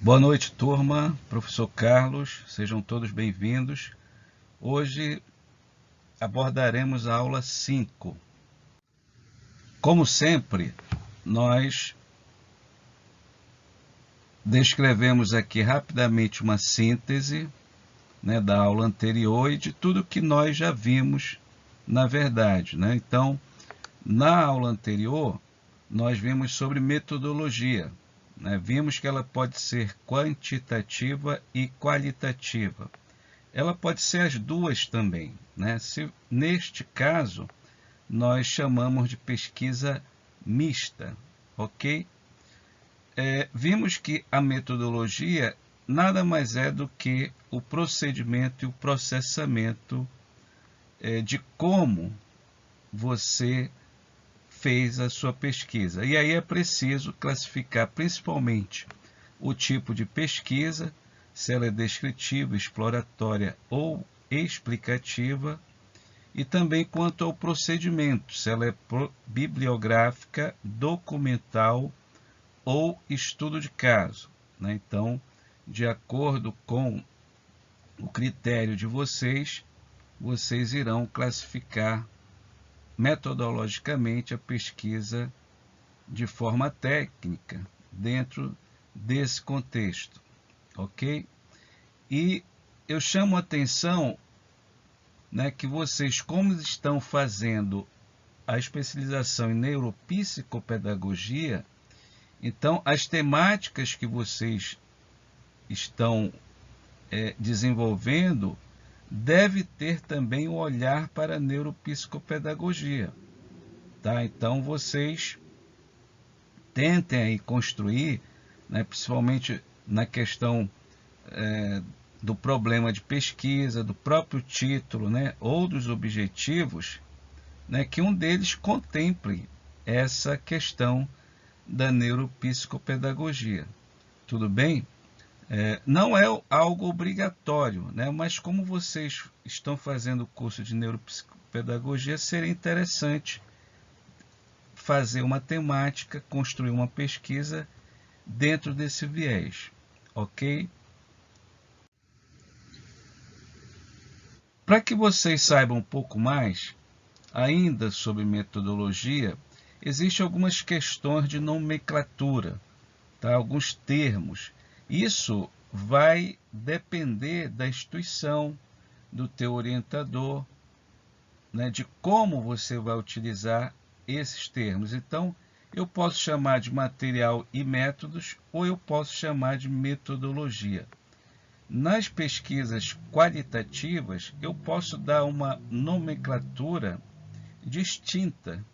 Boa noite, turma. Professor Carlos, sejam todos bem-vindos. Hoje abordaremos a aula 5. Como sempre, nós descrevemos aqui rapidamente uma síntese, da aula anterior e de tudo que nós já vimos, na verdade. Então, na aula anterior, nós vimos sobre metodologia. Vimos que ela pode ser quantitativa e qualitativa. Ela pode ser as duas também. Neste caso, nós chamamos de pesquisa mista, ok? Vimos que a metodologia nada mais é do que o procedimento e o processamento de como você fez a sua pesquisa. E aí é preciso classificar principalmente o tipo de pesquisa, se ela é descritiva, exploratória ou explicativa, e também quanto ao procedimento, se ela é bibliográfica, documental ou estudo de caso. Então, de acordo com o critério de vocês, vocês irão classificar metodologicamente a pesquisa de forma técnica dentro desse contexto, ok? E eu chamo a atenção que vocês, como estão fazendo a especialização em neuropsicopedagogia, então as temáticas que vocês estão desenvolvendo deve ter também um olhar para a neuropsicopedagogia. Então, vocês tentem aí construir, principalmente na questão do problema de pesquisa, do próprio título, ou dos objetivos, que um deles contemple essa questão da neuropsicopedagogia. Tudo bem? Não é algo obrigatório, mas como vocês estão fazendo o curso de neuropsicopedagogia, seria interessante fazer uma temática, construir uma pesquisa dentro desse viés, ok? Para que vocês saibam um pouco mais, ainda sobre metodologia, existem algumas questões de nomenclatura, alguns termos. Isso vai depender da instituição, do teu orientador, de como você vai utilizar esses termos. Então, eu posso chamar de material e métodos, ou eu posso chamar de metodologia. Nas pesquisas qualitativas, eu posso dar uma nomenclatura distinta,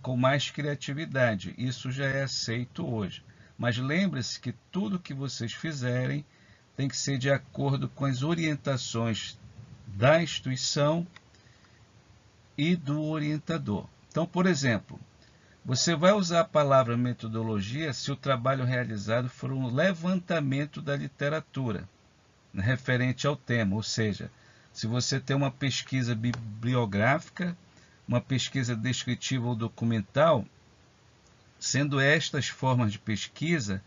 com mais criatividade. Isso já é aceito hoje. Mas lembre-se que tudo que vocês fizerem tem que ser de acordo com as orientações da instituição e do orientador. Então, por exemplo, você vai usar a palavra metodologia se o trabalho realizado for um levantamento da literatura referente ao tema, ou seja, se você tem uma pesquisa bibliográfica, uma pesquisa descritiva ou documental, sendo estas formas de pesquisa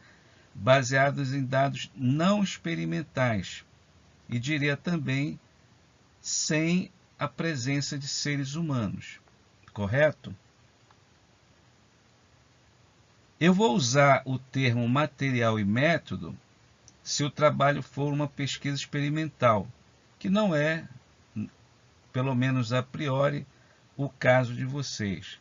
baseadas em dados não experimentais e diria também sem a presença de seres humanos, correto? Eu vou usar o termo material e método se o trabalho for uma pesquisa experimental, que não é, pelo menos a priori, o caso de vocês,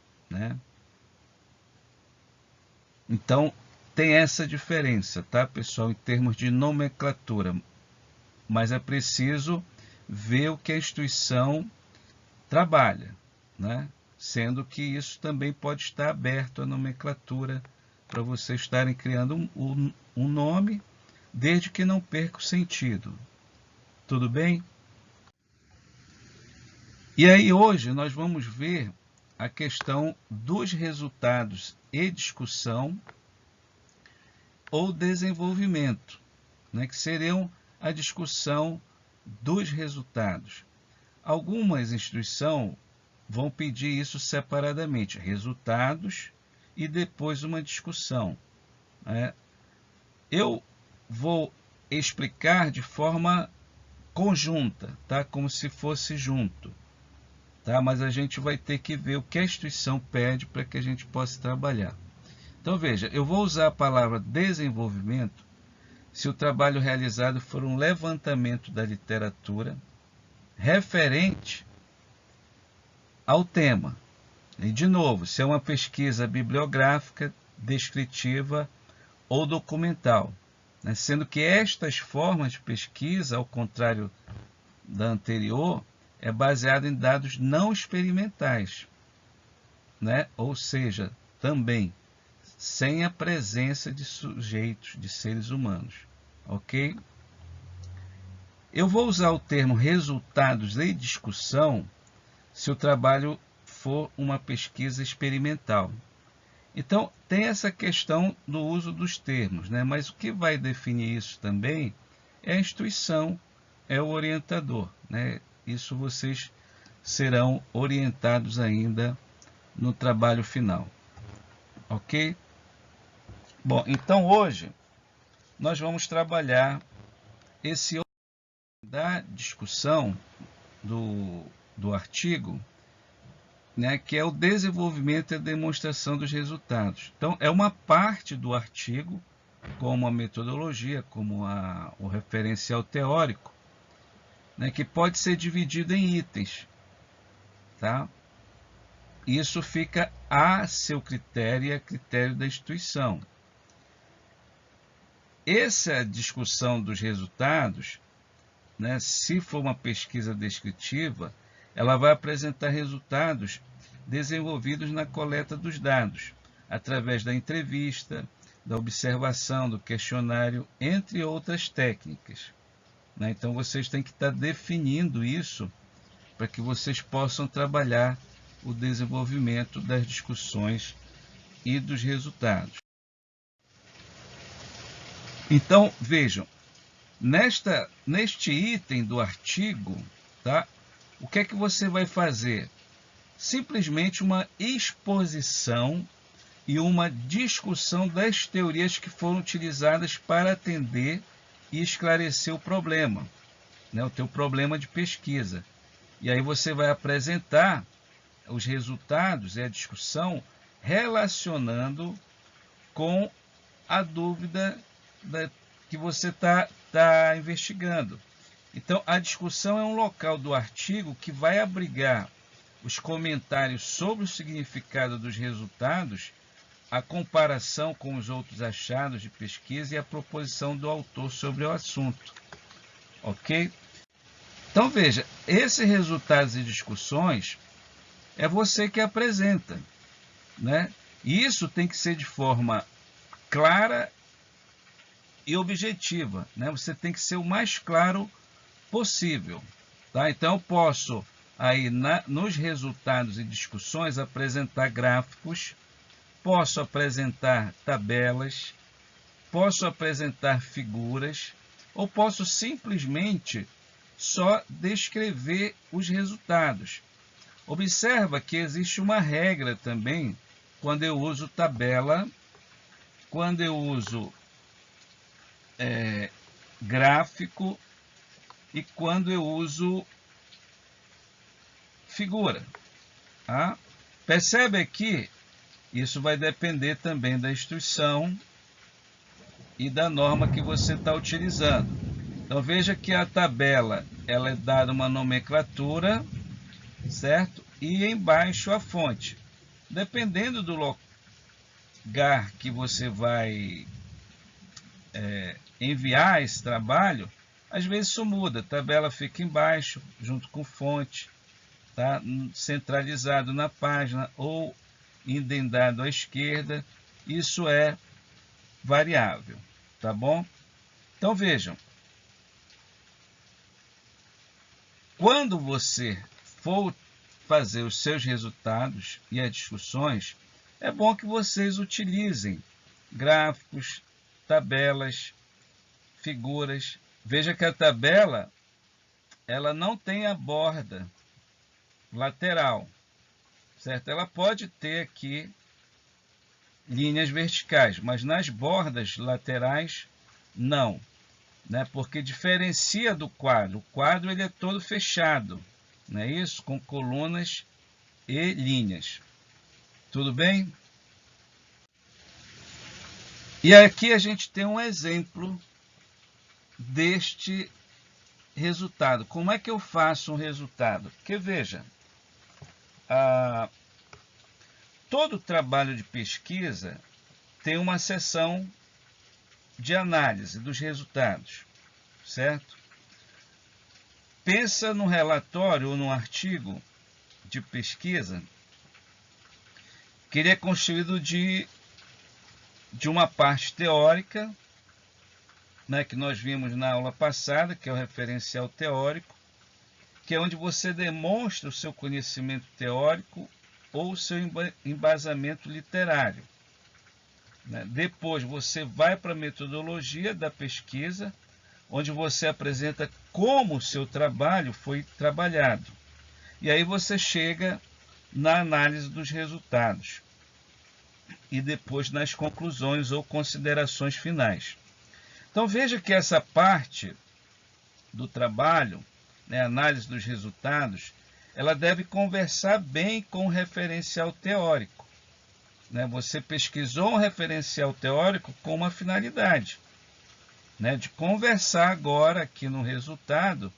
Então, tem essa diferença, pessoal, em termos de nomenclatura. Mas é preciso ver o que a instituição trabalha, Sendo que isso também pode estar aberto à nomenclatura para vocês estarem criando um nome, desde que não perca o sentido. Tudo bem? E aí hoje nós vamos ver a questão dos resultados e discussão ou desenvolvimento, que seriam a discussão dos resultados. Algumas instituições vão pedir isso separadamente, resultados e depois uma discussão. Eu vou explicar de forma conjunta, tá? Como se fosse junto, tá? Mas a gente vai ter que ver o que a instituição pede para que a gente possa trabalhar. Então veja, eu vou usar a palavra desenvolvimento se o trabalho realizado for um levantamento da literatura referente ao tema. E de novo, se é uma pesquisa bibliográfica, descritiva ou documental, né? Sendo que estas formas de pesquisa, ao contrário da anterior, é baseada em dados não experimentais, né? Ou seja, também sem a presença de sujeitos, de seres humanos, ok? Eu vou usar o termo resultados de discussão se o trabalho for uma pesquisa experimental. Então, tem essa questão do uso dos termos, né? Mas o que vai definir isso também é a instituição, é o orientador, né? Isso vocês serão orientados ainda no trabalho final, ok? Bom, então hoje nós vamos trabalhar esse da discussão do artigo, né, que é o desenvolvimento e a demonstração dos resultados. Então, é uma parte do artigo, como a metodologia, como o referencial teórico, né, que pode ser dividido em itens, tá? Isso fica a seu critério e a critério da instituição. Essa discussão dos resultados, né, se for uma pesquisa descritiva, ela vai apresentar resultados desenvolvidos na coleta dos dados, através da entrevista, da observação, do questionário, entre outras técnicas, né? Então, vocês têm que estar definindo isso para que vocês possam trabalhar o desenvolvimento das discussões e dos resultados. Então, vejam, neste item do artigo, tá? O que é que você vai fazer? Simplesmente uma exposição e uma discussão das teorias que foram utilizadas para atender e esclarecer o problema, né? O teu problema de pesquisa. E aí você vai apresentar os resultados e a discussão relacionando com a dúvida que você está investigando. Então, a discussão é um local do artigo que vai abrigar os comentários sobre o significado dos resultados, a comparação com os outros achados de pesquisa e a proposição do autor sobre o assunto. Ok? Então, veja, esses resultados e discussões é você que apresenta, né? E isso tem que ser de forma clara e objetiva, né? Você tem que ser o mais claro possível, tá? Então, eu posso aí nos resultados e discussões apresentar gráficos, posso apresentar tabelas, posso apresentar figuras, ou posso simplesmente só descrever os resultados. Observa que existe uma regra também quando eu uso tabela, quando eu uso gráfico e quando eu uso figura. Tá? Percebe aqui, isso vai depender também da instituição e da norma que você está utilizando. Então veja que a tabela ela é dada uma nomenclatura, certo? E embaixo a fonte. Dependendo do lugar que você vai enviar esse trabalho, às vezes isso muda. A tabela fica embaixo, junto com fonte, tá? Centralizado na página ou indentado à esquerda. Isso é variável, tá bom? Então vejam, quando você for fazer os seus resultados e as discussões, é bom que vocês utilizem gráficos, tabelas, figuras. Veja que a tabela ela não tem a borda lateral, certo? Ela pode ter aqui linhas verticais, mas nas bordas laterais Não, né? Porque diferencia do quadro. O quadro ele é todo fechado, não é isso? Com colunas e linhas. Tudo bem? E aqui a gente tem um exemplo deste resultado. Como é que eu faço um resultado? Porque veja, todo trabalho de pesquisa tem uma seção de análise dos resultados, certo? Pensa no relatório ou no artigo de pesquisa que ele é construído de uma parte teórica, né, que nós vimos na aula passada, que é o referencial teórico, que é onde você demonstra o seu conhecimento teórico ou o seu embasamento literário. Né? Depois você vai para a metodologia da pesquisa, onde você apresenta como o seu trabalho foi trabalhado. E aí você chega na análise dos resultados e depois nas conclusões ou considerações finais. Então veja que essa parte do trabalho, né, análise dos resultados, ela deve conversar bem com o referencial teórico. Né? Você pesquisou um referencial teórico com uma finalidade, né, de conversar agora aqui no resultado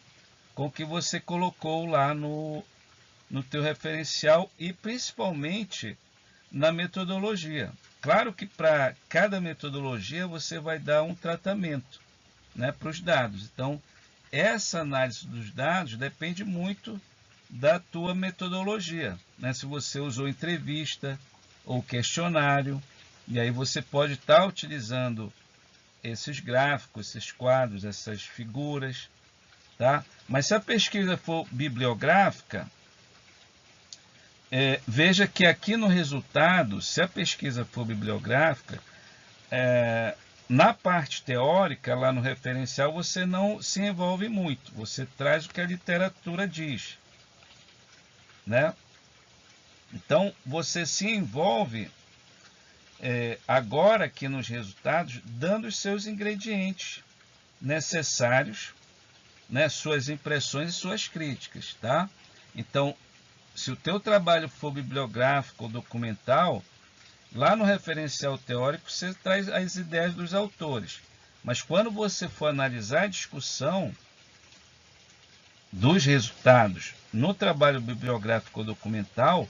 com o que você colocou lá no teu referencial e principalmente na metodologia. Claro que para cada metodologia você vai dar um tratamento, né, para os dados. Então, essa análise dos dados depende muito da tua metodologia. Né? Se você usou entrevista ou questionário, e aí você pode estar utilizando esses gráficos, esses quadros, essas figuras. Tá? Mas se a pesquisa for bibliográfica, veja que aqui no resultado, se a pesquisa for bibliográfica, na parte teórica, lá no referencial, você não se envolve muito. Você traz o que a literatura diz. Né? Então, você se envolve agora aqui nos resultados, dando os seus ingredientes necessários, né, suas impressões e suas críticas. Tá? Então, se o teu trabalho for bibliográfico ou documental, lá no referencial teórico você traz as ideias dos autores. Mas quando você for analisar a discussão dos resultados no trabalho bibliográfico ou documental,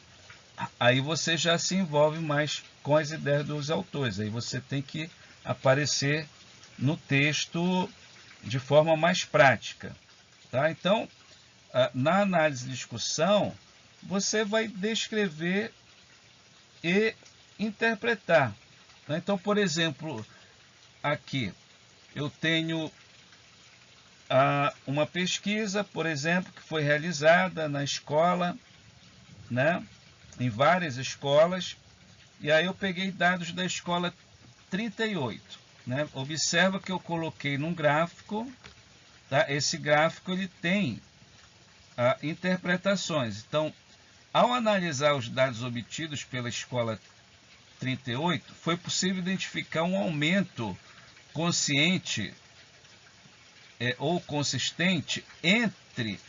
aí você já se envolve mais com as ideias dos autores. Aí você tem que aparecer no texto de forma mais prática. Tá? Então, na análise de discussão, você vai descrever e interpretar. Então, por exemplo, aqui eu tenho uma pesquisa, por exemplo, que foi realizada na escola, né, em várias escolas, e aí eu peguei dados da escola 38. Né? Observa que eu coloquei num gráfico, tá? Esse gráfico ele tem interpretações. Então, ao analisar os dados obtidos pela escola 38, foi possível identificar um aumento consciente ou consistente entre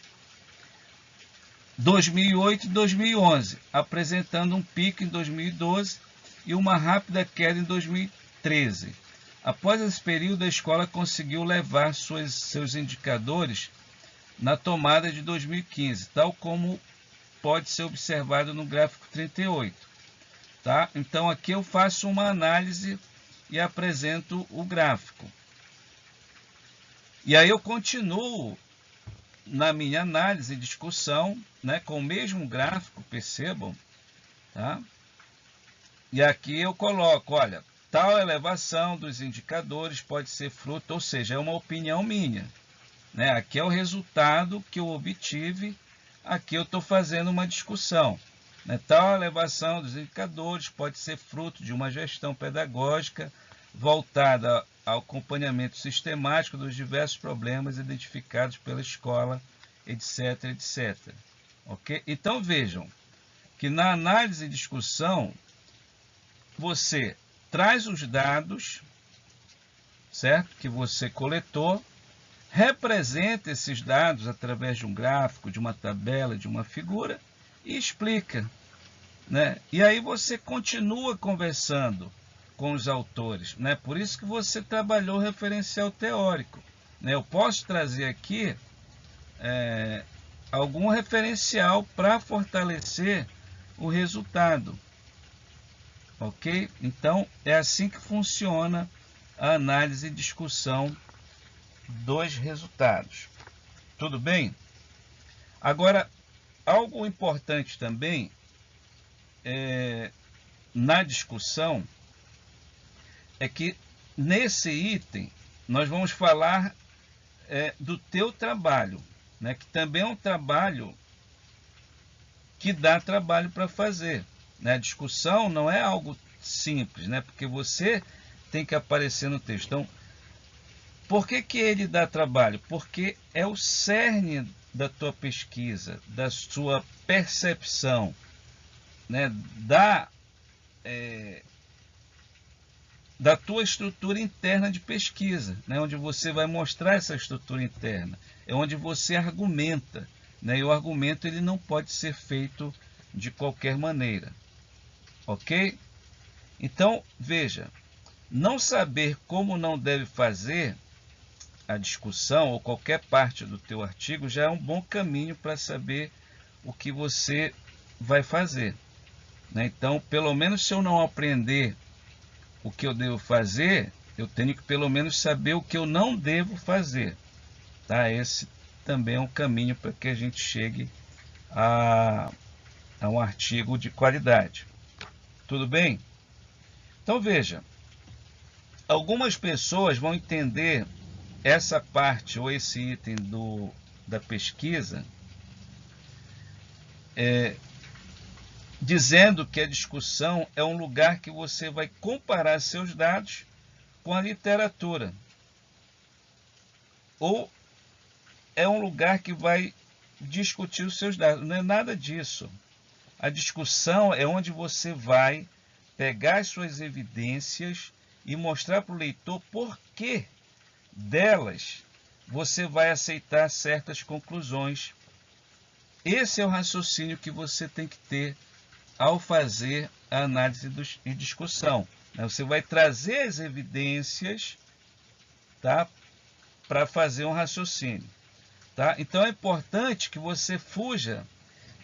2008 e 2011, apresentando um pico em 2012 e uma rápida queda em 2013. Após esse período, a escola conseguiu levar seus indicadores na tomada de 2015, tal como pode ser observado no gráfico 38. Tá? Então, aqui eu faço uma análise e apresento o gráfico. E aí eu continuo na minha análise e discussão, né, com o mesmo gráfico, percebam. Tá? E aqui eu coloco, olha, tal elevação dos indicadores pode ser fruto, ou seja, é uma opinião minha. Né? Aqui é o resultado que eu obtive, aqui eu estou fazendo uma discussão. Né? Tal elevação dos indicadores pode ser fruto de uma gestão pedagógica voltada ao acompanhamento sistemático dos diversos problemas identificados pela escola, etc, etc. Okay? Então vejam que na análise e discussão você traz os dados, certo? Que você coletou, representa esses dados através de um gráfico, de uma tabela, de uma figura e explica, né? E aí você continua conversando com os autores, né? Por isso que você trabalhou referencial teórico, né? Eu posso trazer aqui algum referencial para fortalecer o resultado, ok? Então é assim que funciona a análise e discussão dos resultados. Tudo bem? Agora, algo importante também na discussão é que nesse item nós vamos falar do teu trabalho, né, que também é um trabalho que dá trabalho para fazer, né? A discussão não é algo simples, né, porque você tem que aparecer no texto. Então, por que que ele dá trabalho? Porque é o cerne da tua pesquisa, da sua percepção, né, da tua estrutura interna de pesquisa, né, onde você vai mostrar essa estrutura interna, é onde você argumenta, né, e o argumento ele não pode ser feito de qualquer maneira, ok? Então, veja, não saber como não deve fazer a discussão ou qualquer parte do teu artigo já é um bom caminho para saber o que você vai fazer, né? Então, pelo menos se eu não aprender o que eu devo fazer, eu tenho que pelo menos saber o que eu não devo fazer, tá? Esse também é um caminho para que a gente chegue a um artigo de qualidade. Tudo bem? Então veja, algumas pessoas vão entender essa parte ou esse item da pesquisa dizendo que a discussão é um lugar que você vai comparar seus dados com a literatura, ou é um lugar que vai discutir os seus dados. Não é nada disso. A discussão é onde você vai pegar as suas evidências e mostrar para o leitor por que delas você vai aceitar certas conclusões. Esse é o raciocínio que você tem que ter ao fazer a análise e discussão. Você vai trazer as evidências, tá, para fazer um raciocínio. Tá? Então é importante que você fuja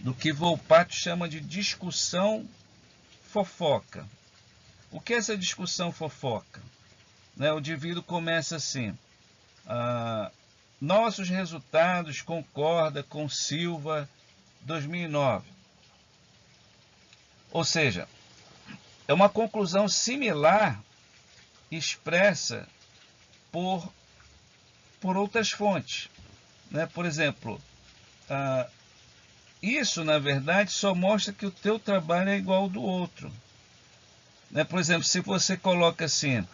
do que Volpato chama de discussão fofoca. O que é essa discussão fofoca? O indivíduo começa assim: nossos resultados concordam com Silva 2009. Ou seja, é uma conclusão similar expressa por outras fontes, né? Por exemplo, isso na verdade só mostra que o teu trabalho é igual ao do outro, né? Por exemplo, se você coloca assim: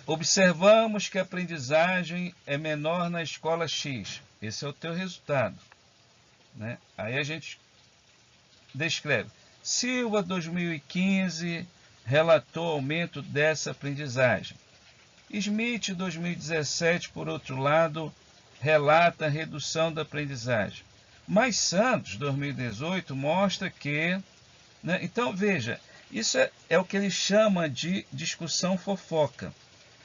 observamos que a aprendizagem é menor na escola X, esse é o teu resultado, né? Aí a gente descreve: Silva 2015 relatou aumento dessa aprendizagem. Smith 2017, por outro lado, relata a redução da aprendizagem. Mas Santos 2018 mostra que, né? Então veja, isso é o que ele chama de discussão fofoca,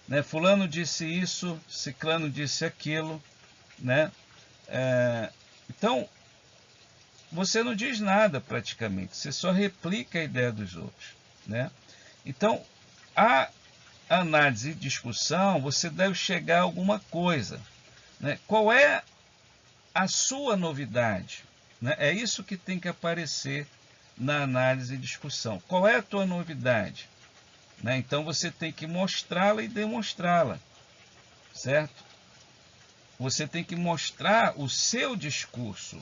né? Fulano disse isso, ciclano disse aquilo, né? Então você não diz nada praticamente, você só replica a ideia dos outros, né? Então, a análise e discussão, você deve chegar a alguma coisa, né? Qual é a sua novidade, né? É isso que tem que aparecer na análise e discussão. Qual é a tua novidade, né? Então você tem que mostrá-la e demonstrá-la, certo? Você tem que mostrar o seu discurso,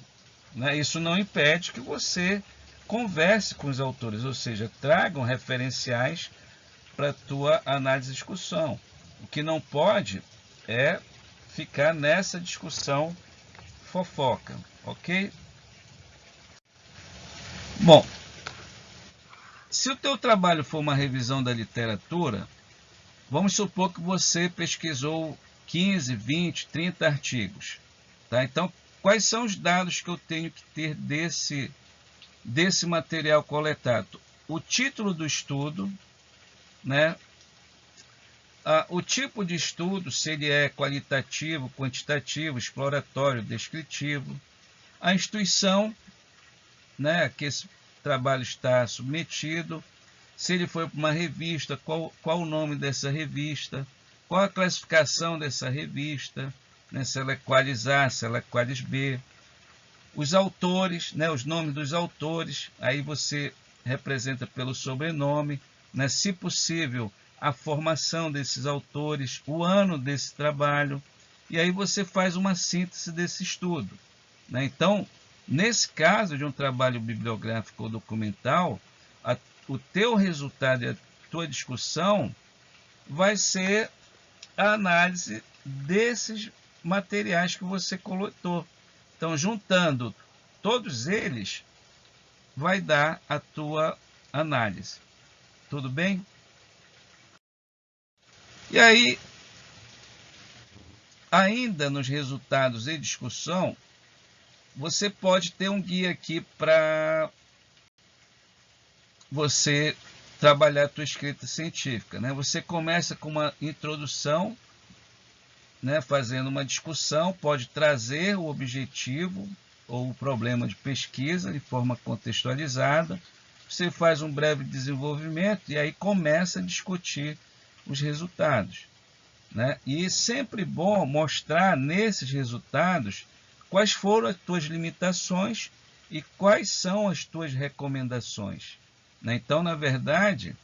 né? Isso não impede que você converse com os autores, ou seja, tragam referenciais para a tua análise e discussão. O que não pode é ficar nessa discussão fofoca, ok? Bom, se o teu trabalho for uma revisão da literatura, Vamos supor que você pesquisou 15, 20, 30 artigos. Tá? Então, quais são os dados que eu tenho que ter desse material coletado? O título do estudo, né? O tipo de estudo, se ele é qualitativo, quantitativo, exploratório, descritivo, a instituição, né, que esse trabalho está submetido, se ele foi para uma revista, qual o nome dessa revista, qual a classificação dessa revista, né, se ela é Qualis A, se ela é Qualis B, os autores, né, os nomes dos autores, aí você representa pelo sobrenome, né, se possível, a formação desses autores, o ano desse trabalho, e aí você faz uma síntese desse estudo. Né? Então, nesse caso de um trabalho bibliográfico ou documental, o teu resultado e a tua discussão vai ser a análise desses materiais que você coletou. Então, juntando todos eles, vai dar a tua análise. Tudo bem? E aí, ainda nos resultados e discussão, você pode ter um guia aqui para você trabalhar a tua escrita científica. Né? Você começa com uma introdução, né, fazendo uma discussão, pode trazer o objetivo ou o problema de pesquisa de forma contextualizada. Você faz um breve desenvolvimento e aí começa a discutir os resultados. Né? E sempre bom mostrar nesses resultados quais foram as tuas limitações e quais são as tuas recomendações. Né? Então, na verdade,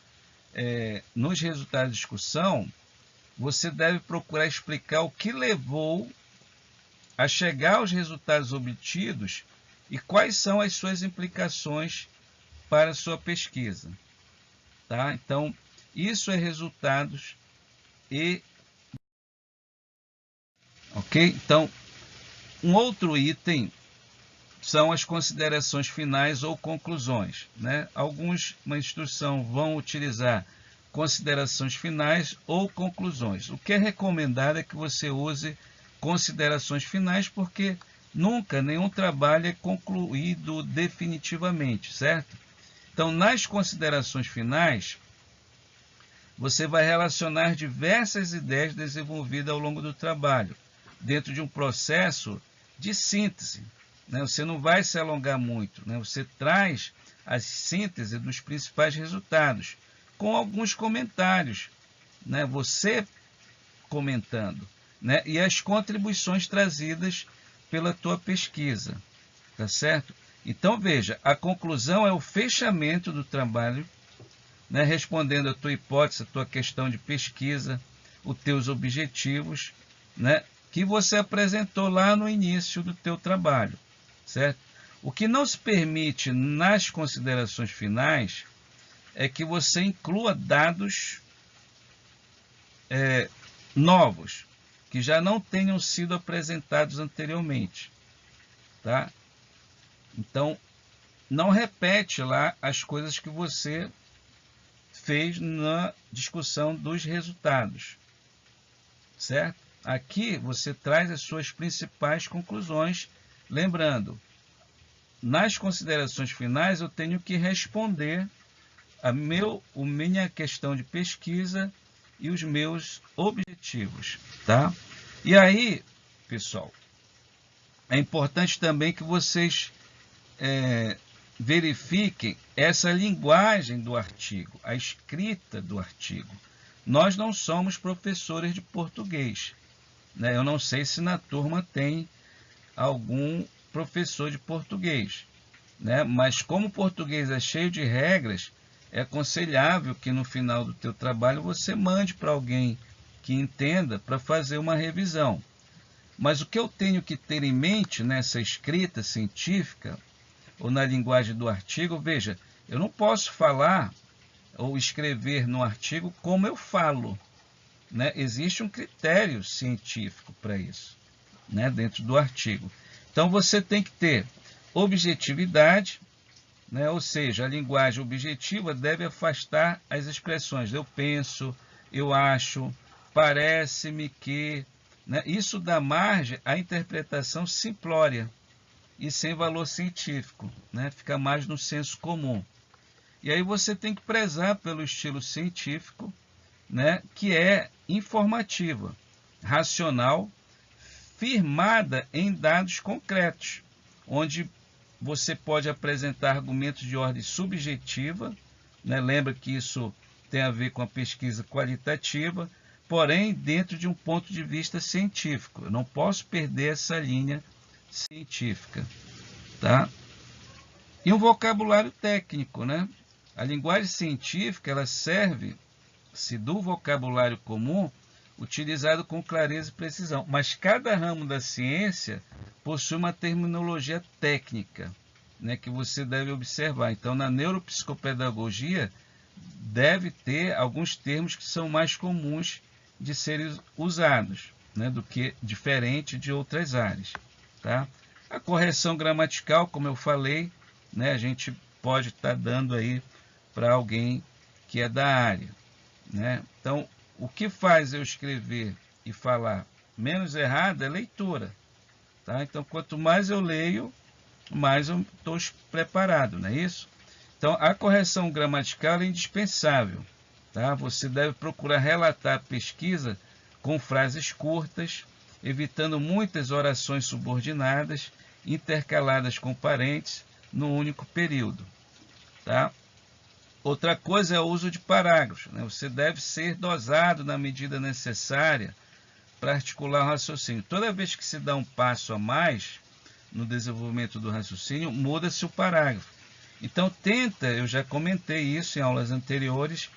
nos resultados de discussão, você deve procurar explicar o que levou a chegar aos resultados obtidos e quais são as suas implicações para a sua pesquisa. Tá? Então, isso é resultados e... Ok? Então, um outro item são as considerações finais ou conclusões. Né? Uma instrução vão utilizar considerações finais ou conclusões. O que é recomendado é que você use considerações finais, porque nunca nenhum trabalho é concluído definitivamente, certo? Então, nas considerações finais, você vai relacionar diversas ideias desenvolvidas ao longo do trabalho, dentro de um processo de síntese. Né? Você não vai se alongar muito, né? Você traz a síntese dos principais resultados, com alguns comentários, né? Você comentando, né? E as contribuições trazidas pela tua pesquisa, tá certo? Então, veja, a conclusão é o fechamento do trabalho, né? Respondendo a tua hipótese, a tua questão de pesquisa, os teus objetivos, né? Que você apresentou lá no início do teu trabalho, certo? O que não se permite nas considerações finais é que você inclua dados novos, que já não tenham sido apresentados anteriormente. Tá? Então, não repete lá as coisas que você fez na discussão dos resultados. Certo? Aqui você traz as suas principais conclusões, lembrando, nas considerações finais eu tenho que responder a minha questão de pesquisa e os meus objetivos, tá? E aí, pessoal, é importante também que vocês verifiquem essa linguagem do artigo, a escrita do artigo. Nós não somos professores de português, né? Eu não sei se na turma tem algum professor de português, né? Mas como o português é cheio de regras, é aconselhável que no final do teu trabalho você mande para alguém que entenda para fazer uma revisão. Mas o que eu tenho que ter em mente nessa escrita científica, ou na linguagem do artigo, veja, eu não posso falar ou escrever no artigo como eu falo. Né? Existe um critério científico para isso, né? Dentro do artigo. Então você tem que ter objetividade, né? Ou seja, a linguagem objetiva deve afastar as expressões eu penso, eu acho, parece-me que, né? Isso dá margem à interpretação simplória e sem valor científico, né? Fica mais no senso comum. E aí você tem que prezar pelo estilo científico, né? Que é informativa, racional, firmada em dados concretos, onde você pode apresentar argumentos de ordem subjetiva, né? Lembra que isso tem a ver com a pesquisa qualitativa, porém dentro de um ponto de vista científico. Eu não posso perder essa linha científica, tá? E um vocabulário técnico, né? A linguagem científica, ela serve-se do vocabulário comum utilizado com clareza e precisão, mas cada ramo da ciência possui uma terminologia técnica, né, que você deve observar. Então, na neuropsicopedagogia, deve ter alguns termos que são mais comuns de serem usados, né, do que diferente de outras áreas, tá? A correção gramatical, como eu falei, né, a gente pode estar dando aí para alguém que é da área, né? Então, o que faz eu escrever e falar menos errado é leitura, tá? Então, quanto mais eu leio, mais eu estou preparado, não é isso? Então, a correção gramatical é indispensável, tá? Você deve procurar relatar a pesquisa com frases curtas, evitando muitas orações subordinadas, intercaladas com parênteses, no único período, tá? Outra coisa é o uso de parágrafos, né? Você deve ser dosado na medida necessária para articular o raciocínio. Toda vez que se dá um passo a mais no desenvolvimento do raciocínio, muda-se o parágrafo. Então, eu já comentei isso em aulas anteriores,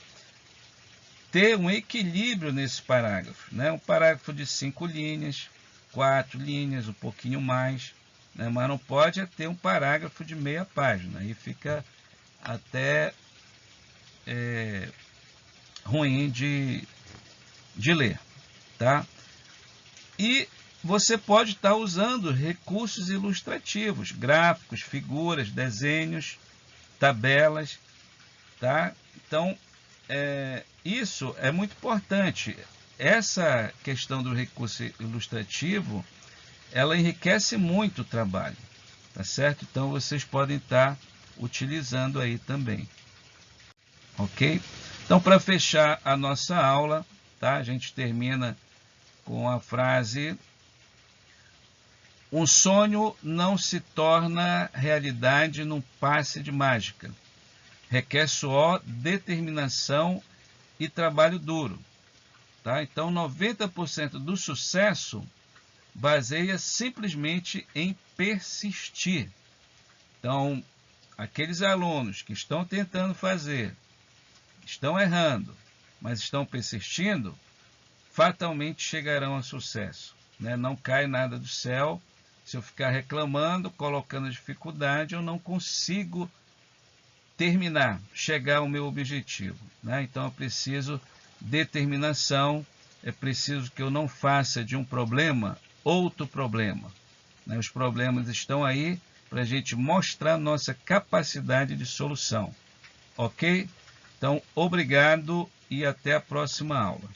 ter um equilíbrio nesse parágrafo, né? Um parágrafo de 5 linhas, 4 linhas, um pouquinho mais, né? Mas não pode ter um parágrafo de meia página, aí fica até ruim de ler, tá? E você pode estar usando recursos ilustrativos, gráficos, figuras, desenhos, tabelas, tá? Então, isso é muito importante. Essa questão do recurso ilustrativo, ela enriquece muito o trabalho, tá certo? Então, vocês podem estar utilizando aí também. Ok? Então, para fechar a nossa aula, tá? A gente termina com a frase: um sonho não se torna realidade num passe de mágica. Requer suor, determinação e trabalho duro. Tá? Então, 90% do sucesso baseia simplesmente em persistir. Então, aqueles alunos que estão tentando fazer, estão errando, mas estão persistindo, fatalmente chegarão ao sucesso, né? Não cai nada do céu. Se eu ficar reclamando, colocando dificuldade, eu não consigo terminar, chegar ao meu objetivo, né? Então, é preciso determinação, é preciso que eu não faça de um problema outro problema, né? Os problemas estão aí para a gente mostrar nossa capacidade de solução, ok? Então, obrigado e até a próxima aula.